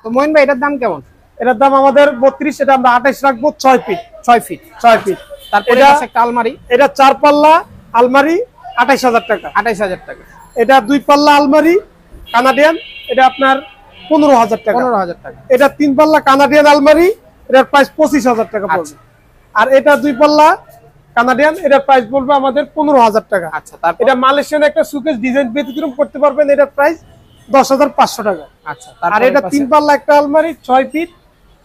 তো মইন ভাই এটার দাম কেমন? এটার দাম আমাদের 32, এটা আমরা 28 রাখবো। 6 ফিট। তারপরে আছে একটা আলমারি, এটা 4 পাল্লা আলমারি 28000 টাকা। 28000 টাকা। এটা 2 পাল্লা আলমারি কানাডিয়ান, এটা আপনার 15000 টাকা। 15000 টাকা। এটা 3 পাল্লা কানাডিয়ান আলমারি, এটার প্রাইস 25000 টাকা পড়বে। আর এটা 2 পাল্লা কানাডিয়ান, এটার প্রাইস পড়বে আমাদের 15000 টাকা। আচ্ছা, তারপর এটা মালয়েশিয়ান একটা সুকেস ডিজাইন ব্যতিক্রম করতে পারবেন, এটার প্রাইস 10500 টাকা। আচ্ছা, আর এটা 3 পাল্লা একটা আলমারি 6 ফিট,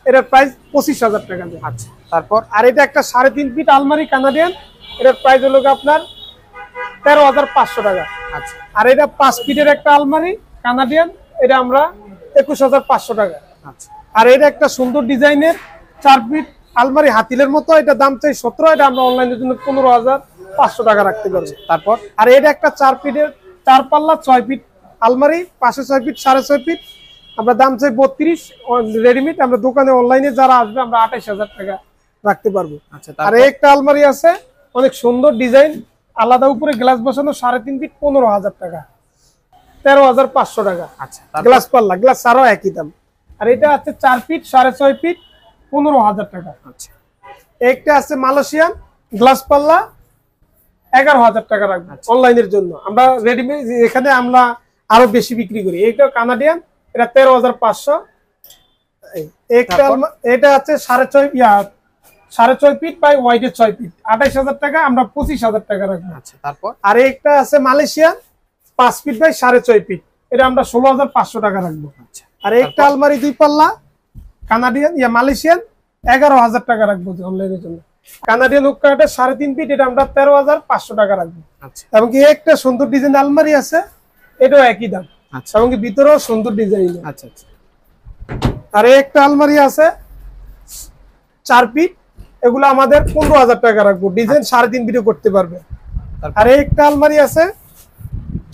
এটার প্রাইস 25000 টাকা। আচ্ছা, তারপর আর এটা একটা 3.5 ফিট আলমারি কানাডিয়ান, এটার প্রাইস হলো আপনার 13500 টাকা। আচ্ছা, আর এটা 5 ফিটের একটা আলমারি কানাডিয়ান, এটা আমরা 21500 টাকা। আচ্ছা, আর এটা একটা সুন্দর ডিজাইনের 4 ফিট আলমারি হাতিলের মতো, এটা দাম চাই 17, এটা আমরা অনলাইনের জন্য 15500 টাকা রাখতে পারবো। তারপর আর এটা একটা 4 ফিটের 4 পাল্লা 6 ফিট আলমারি, পাশে 6 ফিট 6.5 ফিট, আমরা দাম চাই 32, রেডিমেড। আমরা দোকানে অনলাইনে যারা আসবে আমরা 28000 টাকা রাখতে পারবো। আচ্ছা, আর একটা আলমারি আছে অনেক সুন্দর ডিজাইন, আলাদা উপরে গ্লাস বসানো 3.5 ফিট, 15000 টাকা। 13500 টাকা। আচ্ছা, গ্লাস পাল্লা, গ্লাস ছাড়াও একই দাম। আর এটা আছে 4 ফিট 6.5 ফিট, 15000 টাকা। আচ্ছা, একটা আছে মালয়েশিয়ান গ্লাস পাল্লা, 11000 টাকা রাখবো অনলাইনের জন্য। আমরা রেডিমেড এখানে আমরা আরো বেশি বিক্রি করি। এটা কানাডিয়ান, এটা 13500। এটা আছে 6.5 ফিট বাই ওয়াইডের 6 ফিট, 28000 টাকা, আমরা 25000 টাকা রাখবো। আচ্ছা, তারপর আর একটা আছে মালয়েশিয়ান 5 ফিট বাই 6.5 ফিট, এটা আমরা 16500 টাকা রাখবো। আচ্ছা, আর একটা আলমারি 2 পাল্লা কানাডিয়ান মালয়েশিয়ান 11000 টাকা রাখবো অনলাইনের জন্য। কানাডিয়ান হুক্কা 3.5 ফিট, এটা আমরা 13500 টাকা রাখবো। আচ্ছা, এবং কি একটা সুন্দর ডিজাইন আলমারি আছে, এটাও একই দাম। আচ্ছা, এবং কি ভিতরেও সুন্দর ডিজাইন। আচ্ছা, আচ্ছা, আর একটা আলমারি আছে 4 ফিট, এগুলো আমাদের 15000 টাকা রাখবো। ডিজাইন 3.5 ফিটও করতে পারবে। আর একটা আলমারি আছে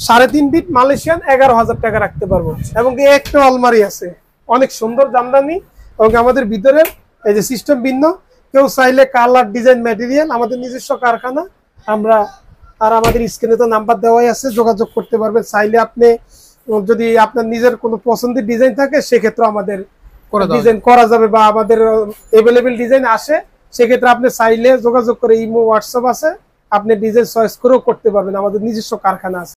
3.5 ফিট মালয়েশিয়ান, 11000 টাকা রাখতে পারবো। এবং কি একটা আলমারি আছে অনেক সুন্দর জামদানি, এবং আমাদের ভিতরে এই যে সিস্টেম ভিন্ন। কেউ চাইলে কালার ডিজাইন ম্যাটেরিয়াল, আমাদের নিজস্ব কারখানা আমরা। আর আমাদের স্ক্রিনে তো নাম্বার দেওয়াই আছে, যোগাযোগ করতে পারবেন। চাইলে আপনি যদি আপনার নিজের কোনো পছন্দের ডিজাইন থাকে সেক্ষেত্রে আমাদের ডিজাইন করা যাবে, বা আমাদের অ্যাভেলেবেল ডিজাইন আসে, সেক্ষেত্রে আপনি চাইলে যোগাযোগ করে ইমো হোয়াটসঅ্যাপ আছে, আপনি ডিজাইন চয়েস করেও করতে পারবেন। আমাদের নিজস্ব কারখানা আছে।